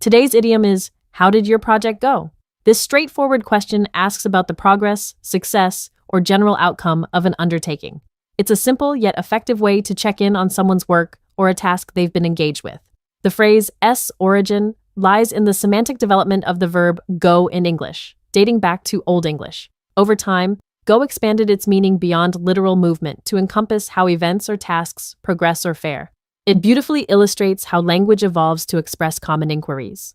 Today's idiom is, how did your project go? This straightforward question asks about the progress, success, or general outcome of an undertaking. It's a simple yet effective way to check in on someone's work or a task they've been engaged with. The phrase S origin lies in the semantic development of the verb go in English, dating back to Old English. Over time, go expanded its meaning beyond literal movement to encompass how events or tasks progress or fare. It beautifully illustrates how language evolves to express common inquiries.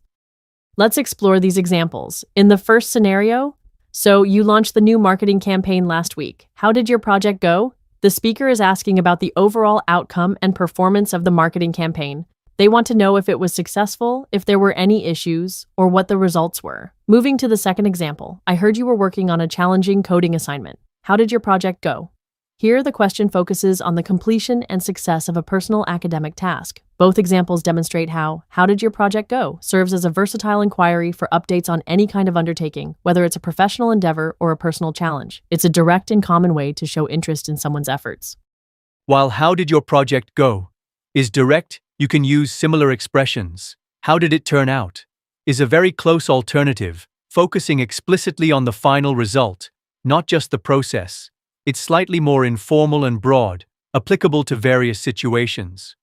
Let's explore these examples. In the first scenario, so you launched the new marketing campaign last week. How did your project go? The speaker is asking about the overall outcome and performance of the marketing campaign. They want to know if it was successful, if there were any issues, or what the results were. Moving to the second example, I heard you were working on a challenging coding assignment. How did your project go? Here, the question focuses on the completion and success of a personal academic task. Both examples demonstrate how did your project go serves as a versatile inquiry for updates on any kind of undertaking, whether it's a professional endeavor or a personal challenge. It's a direct and common way to show interest in someone's efforts. While how did your project go is direct, you can use similar expressions. How did it turn out is a very close alternative, focusing explicitly on the final result, not just the process. It's slightly more informal and broad, applicable to various situations.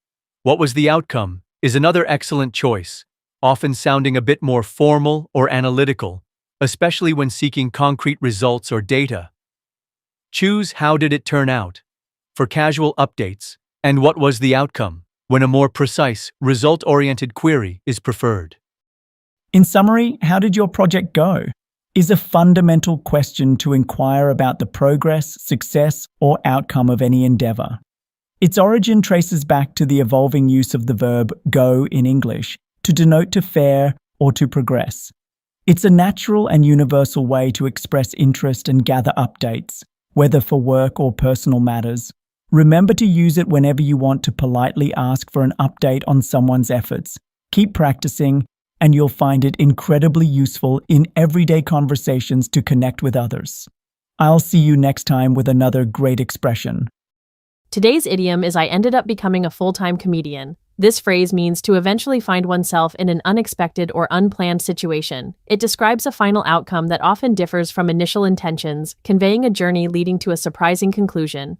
What was the outcome is another excellent choice, often sounding a bit more formal or analytical, especially when seeking concrete results or data. Choose how did it turn out for casual updates, and what was the outcome when a more precise, result-oriented query is preferred. In summary, how did your project go is a fundamental question to inquire about the progress, success, or outcome of any endeavor. Its origin traces back to the evolving use of the verb go in English to denote to fare or to progress. It's a natural and universal way to express interest and gather updates, whether for work or personal matters. Remember to use it whenever you want to politely ask for an update on someone's efforts. Keep practicing, and you'll find it incredibly useful in everyday conversations to connect with others. I'll see you next time with another great expression. Today's idiom is I ended up becoming a full-time comedian. This phrase means to eventually find oneself in an unexpected or unplanned situation. It describes a final outcome that often differs from initial intentions, conveying a journey leading to a surprising conclusion.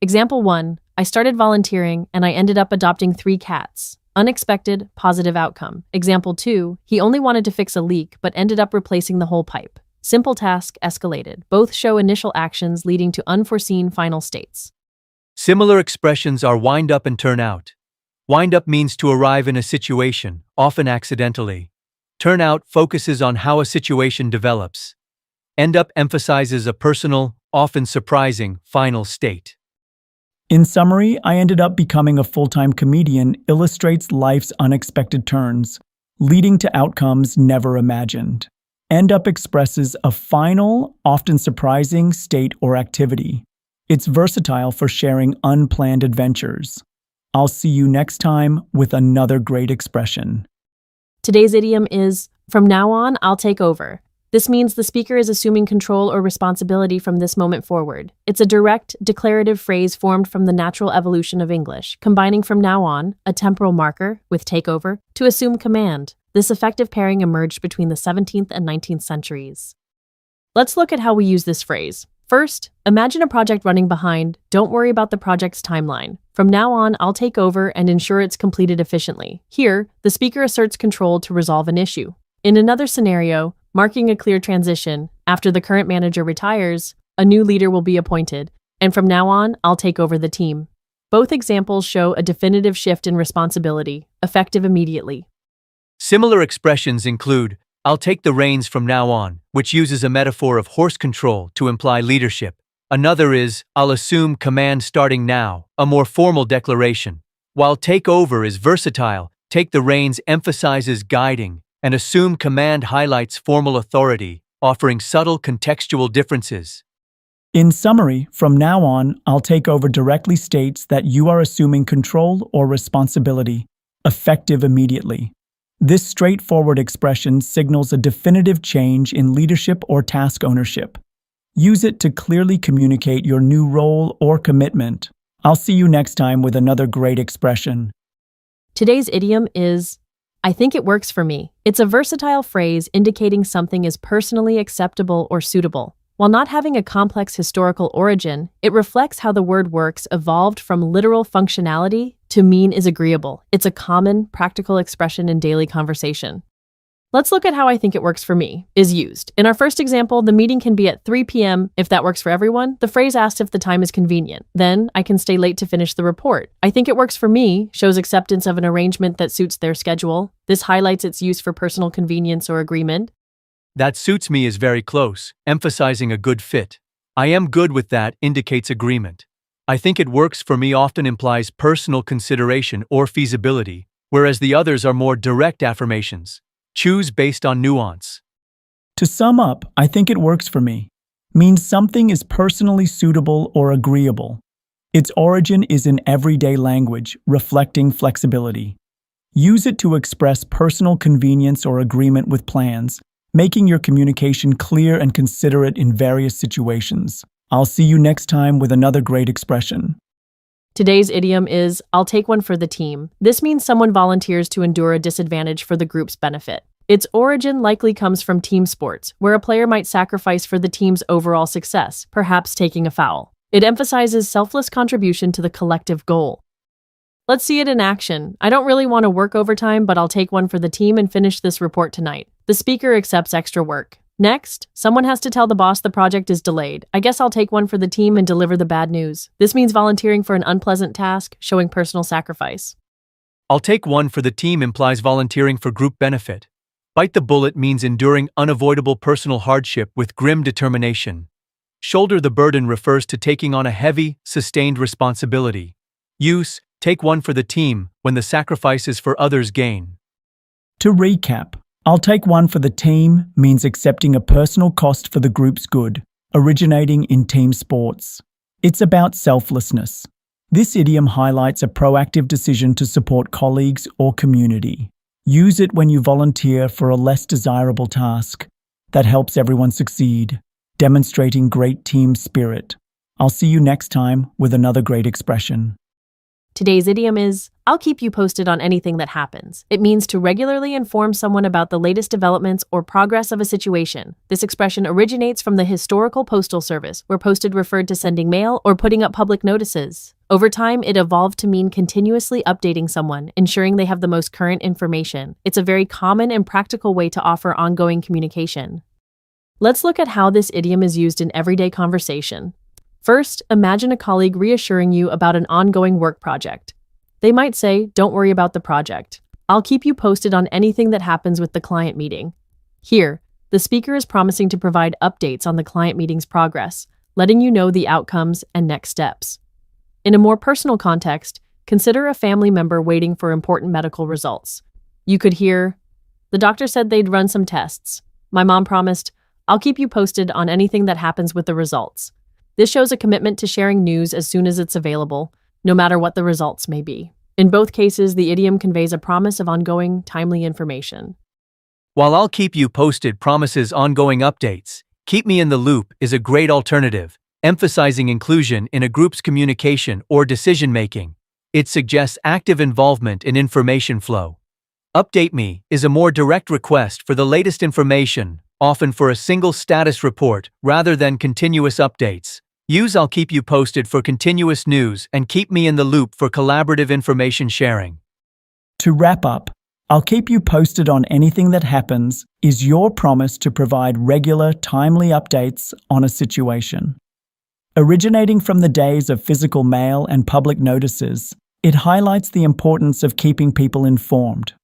Example 1. I started volunteering and I ended up adopting 3 cats. Unexpected, positive outcome. Example 2. He only wanted to fix a leak but ended up replacing the whole pipe. Simple task escalated. Both show initial actions leading to unforeseen final states. Similar expressions are wind up and turn out. Wind up means to arrive in a situation, often accidentally. Turn out focuses on how a situation develops. End up emphasizes a personal, often surprising, final state. In summary, I ended up becoming a full-time comedian illustrates life's unexpected turns, leading to outcomes never imagined. End up expresses a final, often surprising state or activity. It's versatile for sharing unplanned adventures. I'll see you next time with another great expression. Today's idiom is, from now on, I'll take over. This means the speaker is assuming control or responsibility from this moment forward. It's a direct, declarative phrase formed from the natural evolution of English, combining from now on, a temporal marker, with takeover, to assume command. This effective pairing emerged between the 17th and 19th centuries. Let's look at how we use this phrase. First, imagine a project running behind. Don't worry about the project's timeline. From now on, I'll take over and ensure it's completed efficiently. Here, the speaker asserts control to resolve an issue. In another scenario, marking a clear transition, after the current manager retires, a new leader will be appointed, and from now on, I'll take over the team. Both examples show a definitive shift in responsibility, effective immediately. Similar expressions include, I'll take the reins from now on, which uses a metaphor of horse control to imply leadership. Another is, I'll assume command starting now, a more formal declaration. While take over is versatile, take the reins emphasizes guiding, and assume command highlights formal authority, offering subtle contextual differences. In summary, from now on, I'll take over directly states that you are assuming control or responsibility, effective immediately. This straightforward expression signals a definitive change in leadership or task ownership. Use it to clearly communicate your new role or commitment. I'll see you next time with another great expression. Today's idiom is, I think it works for me. It's a versatile phrase indicating something is personally acceptable or suitable. While not having a complex historical origin, it reflects how the word works evolved from literal functionality to mean is agreeable. It's a common, practical expression in daily conversation. Let's look at how I think it works for me, is used. In our first example, the meeting can be at 3 p.m. If that works for everyone, the phrase asks if the time is convenient. Then, I can stay late to finish the report. I think it works for me shows acceptance of an arrangement that suits their schedule. This highlights its use for personal convenience or agreement. That suits me is very close, emphasizing a good fit. I am good with that indicates agreement. I think it works for me often implies personal consideration or feasibility, whereas the others are more direct affirmations. Choose based on nuance. To sum up, I think it works for me means something is personally suitable or agreeable. Its origin is in everyday language, reflecting flexibility. Use it to express personal convenience or agreement with plans, making your communication clear and considerate in various situations. I'll see you next time with another great expression. Today's idiom is, I'll take one for the team. This means someone volunteers to endure a disadvantage for the group's benefit. Its origin likely comes from team sports, where a player might sacrifice for the team's overall success, perhaps taking a foul. It emphasizes selfless contribution to the collective goal. Let's see it in action. I don't really want to work overtime, but I'll take one for the team and finish this report tonight. The speaker accepts extra work. Next, someone has to tell the boss the project is delayed. I guess I'll take one for the team and deliver the bad news. This means volunteering for an unpleasant task, showing personal sacrifice. I'll take one for the team implies volunteering for group benefit. Bite the bullet means enduring unavoidable personal hardship with grim determination. Shoulder the burden refers to taking on a heavy, sustained responsibility. Use, take one for the team, when the sacrifice is for others' gain. To recap, I'll take one for the team means accepting a personal cost for the group's good, originating in team sports. It's about selflessness. This idiom highlights a proactive decision to support colleagues or community. Use it when you volunteer for a less desirable task that helps everyone succeed, demonstrating great team spirit. I'll see you next time with another great expression. Today's idiom is, I'll keep you posted on anything that happens. It means to regularly inform someone about the latest developments or progress of a situation. This expression originates from the historical postal service, where posted referred to sending mail or putting up public notices. Over time, it evolved to mean continuously updating someone, ensuring they have the most current information. It's a very common and practical way to offer ongoing communication. Let's look at how this idiom is used in everyday conversation. First, imagine a colleague reassuring you about an ongoing work project. They might say, don't worry about the project. I'll keep you posted on anything that happens with the client meeting. Here, the speaker is promising to provide updates on the client meeting's progress, letting you know the outcomes and next steps. In a more personal context, consider a family member waiting for important medical results. You could hear, the doctor said they'd run some tests. My mom promised, I'll keep you posted on anything that happens with the results. This shows a commitment to sharing news as soon as it's available, no matter what the results may be. In both cases, the idiom conveys a promise of ongoing, timely information. While I'll keep you posted promises ongoing updates, keep me in the loop is a great alternative, emphasizing inclusion in a group's communication or decision-making. It suggests active involvement in information flow. Update me is a more direct request for the latest information, often for a single status report rather than continuous updates. Use I'll keep you posted for continuous news and keep me in the loop for collaborative information sharing. To wrap up, I'll keep you posted on anything that happens is your promise to provide regular, timely updates on a situation. Originating from the days of physical mail and public notices, it highlights the importance of keeping people informed.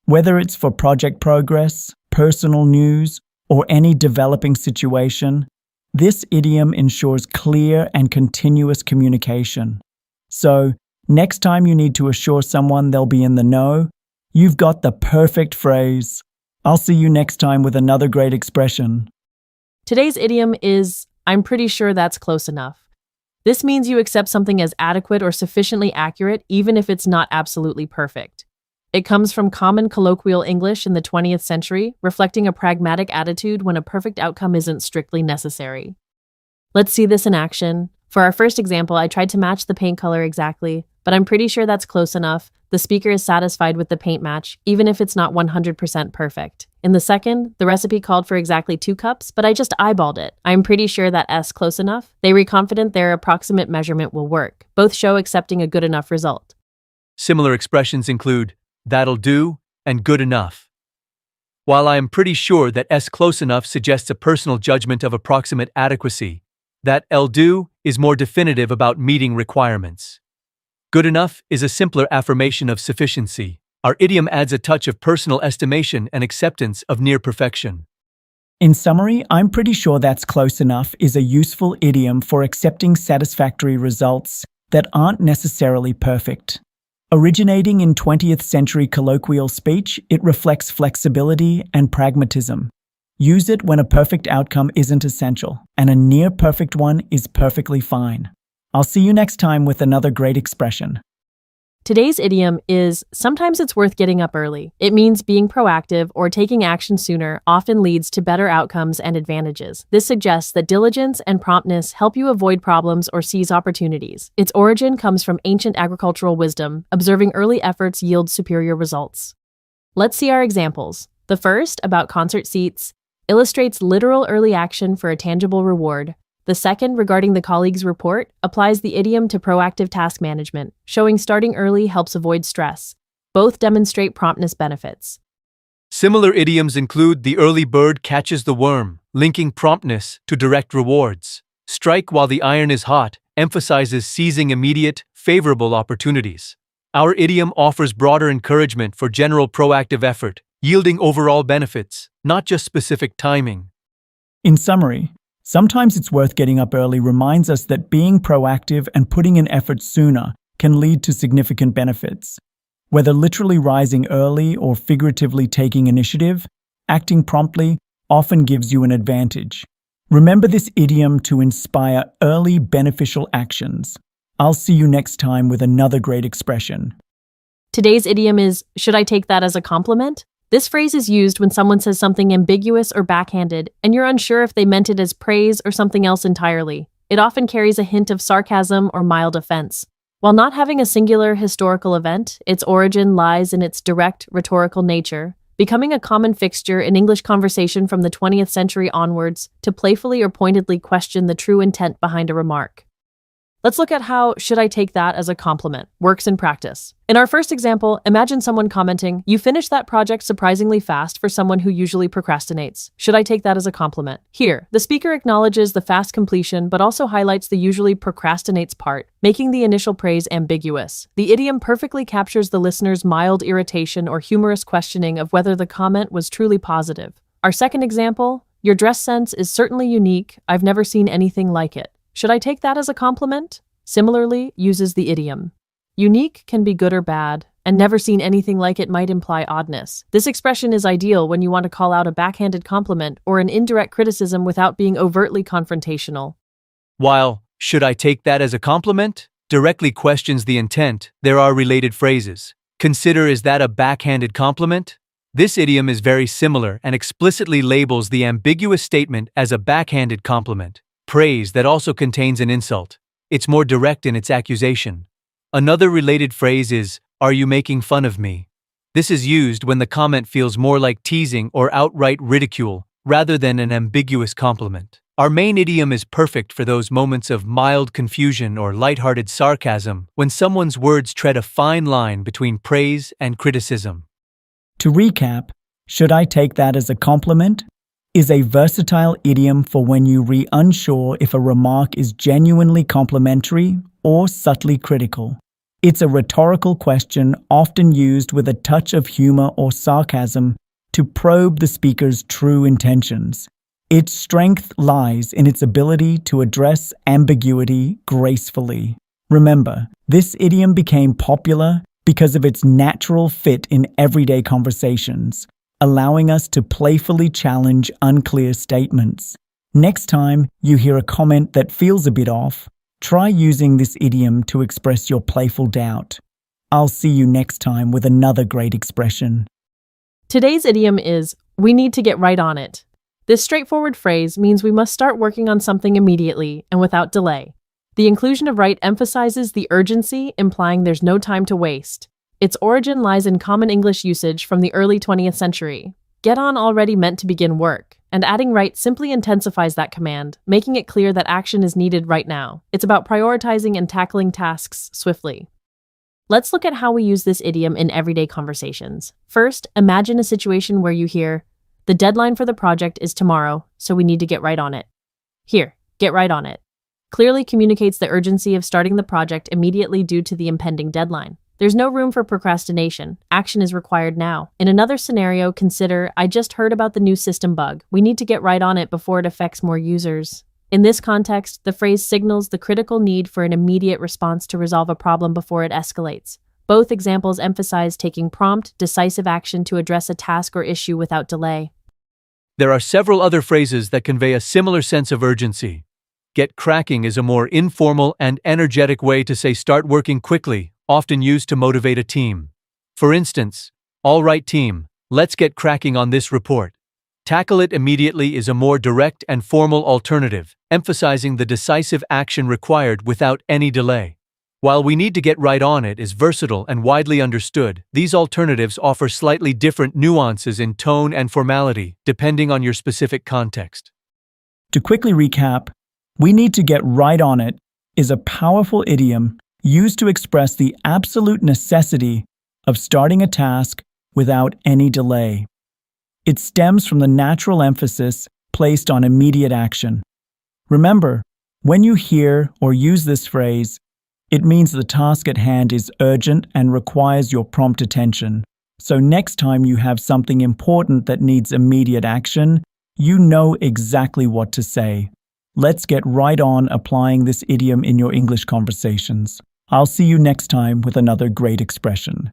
Whether it's for project progress, personal news, or any developing situation, this idiom ensures clear and continuous communication. So, next time you need to assure someone they'll be in the know, you've got the perfect phrase. I'll see you next time with another great expression. Today's idiom is, I'm pretty sure that's close enough. This means you accept something as adequate or sufficiently accurate, even if it's not absolutely perfect. It comes from common colloquial English in the 20th century, reflecting a pragmatic attitude when a perfect outcome isn't strictly necessary. Let's see this in action. For our first example, I tried to match the paint color exactly, but I'm pretty sure that's close enough. the speaker is satisfied with the paint match, even if it's not 100% perfect. In the second, the recipe called for exactly 2 cups, but I just eyeballed it. I'm pretty sure that S close enough. They were confident their approximate measurement will work. Both show accepting a good enough result. Similar expressions include that'll do and good enough. While I am pretty sure that S close enough suggests a personal judgment of approximate adequacy, that L do is more definitive about meeting requirements. Good enough is a simpler affirmation of sufficiency. Our idiom adds a touch of personal estimation and acceptance of near perfection. In summary, I'm pretty sure that's close enough is a useful idiom for accepting satisfactory results that aren't necessarily perfect. Originating in 20th century colloquial speech, it reflects flexibility and pragmatism. Use it when a perfect outcome isn't essential, and a near-perfect one is perfectly fine. I'll see you next time with another great expression. Today's idiom is, sometimes it's worth getting up early. It means being proactive or taking action sooner often leads to better outcomes and advantages. This suggests that diligence and promptness help you avoid problems or seize opportunities. Its origin comes from ancient agricultural wisdom. Observing early efforts yields superior results. Let's see our examples. The first, about concert seats, illustrates literal early action for a tangible reward. The second, regarding the colleague's report, applies the idiom to proactive task management, showing starting early helps avoid stress. Both demonstrate promptness benefits. Similar idioms include the early bird catches the worm, linking promptness to direct rewards. Strike while the iron is hot emphasizes seizing immediate, favorable opportunities. Our idiom offers broader encouragement for general proactive effort, yielding overall benefits, not just specific timing. In summary, sometimes it's worth getting up early reminds us that being proactive and putting in effort sooner can lead to significant benefits. Whether literally rising early or figuratively taking initiative, acting promptly often gives you an advantage. Remember this idiom to inspire early beneficial actions. I'll see you next time with another great expression. Today's idiom is, should I take that as a compliment? This phrase is used when someone says something ambiguous or backhanded, and you're unsure if they meant it as praise or something else entirely. It often carries a hint of sarcasm or mild offense. While not having a singular historical event, its origin lies in its direct rhetorical nature, becoming a common fixture in English conversation from the 20th century onwards to playfully or pointedly question the true intent behind a remark. Let's look at how should I take that as a compliment works in practice. In our first example, imagine someone commenting, you finished that project surprisingly fast for someone who usually procrastinates. Should I take that as a compliment? Here, the speaker acknowledges the fast completion but also highlights the usually procrastinates part, making the initial praise ambiguous. The idiom perfectly captures the listener's mild irritation or humorous questioning of whether the comment was truly positive. Our second example, your dress sense is certainly unique. I've never seen anything like it. Should I take that as a compliment? Similarly, uses the idiom. Unique can be good or bad, and never seen anything like it might imply oddness. This expression is ideal when you want to call out a backhanded compliment or an indirect criticism without being overtly confrontational. While, should I take that as a compliment? Directly questions the intent, there are related phrases. Consider, is that a backhanded compliment? This idiom is very similar and explicitly labels the ambiguous statement as a backhanded compliment. Praise that also contains an insult. It's more direct in its accusation. Another related phrase is, are you making fun of me? This is used when the comment feels more like teasing or outright ridicule, rather than an ambiguous compliment. Our main idiom is perfect for those moments of mild confusion or lighthearted sarcasm, when someone's words tread a fine line between praise and criticism. To recap, should I take that as a compliment? Is a versatile idiom for when you are unsure if a remark is genuinely complimentary or subtly critical. It's a rhetorical question often used with a touch of humor or sarcasm to probe the speaker's true intentions. Its strength lies in its ability to address ambiguity gracefully. Remember, this idiom became popular because of its natural fit in everyday conversations, allowing us to playfully challenge unclear statements. Next time you hear a comment that feels a bit off, try using this idiom to express your playful doubt. I'll see you next time with another great expression. Today's idiom is, we need to get right on it. This straightforward phrase means we must start working on something immediately and without delay. The inclusion of right emphasizes the urgency, implying there's no time to waste. Its origin lies in common English usage from the early 20th century. Get on already meant to begin work, and adding right simply intensifies that command, making it clear that action is needed right now. It's about prioritizing and tackling tasks swiftly. Let's look at how we use this idiom in everyday conversations. First, imagine a situation where you hear, "The deadline for the project is tomorrow, so we need to get right on it." Here, get right on it clearly communicates the urgency of starting the project immediately due to the impending deadline. There's no room for procrastination. Action is required now. In another scenario, consider, "I just heard about the new system bug. We need to get right on it before it affects more users." In this context, the phrase signals the critical need for an immediate response to resolve a problem before it escalates. Both examples emphasize taking prompt, decisive action to address a task or issue without delay. There are several other phrases that convey a similar sense of urgency. Get cracking is a more informal and energetic way to say start working quickly, often used to motivate a team. For instance, "All right team, let's get cracking on this report." Tackle it immediately is a more direct and formal alternative, emphasizing the decisive action required without any delay. While "we need to get right on it" is versatile and widely understood, these alternatives offer slightly different nuances in tone and formality, depending on your specific context. To quickly recap, "we need to get right on it" is a powerful idiom used to express the absolute necessity of starting a task without any delay. It stems from the natural emphasis placed on immediate action. Remember, when you hear or use this phrase, it means the task at hand is urgent and requires your prompt attention. So next time you have something important that needs immediate action, you know exactly what to say. Let's get right on applying this idiom in your English conversations. I'll see you next time with another great expression.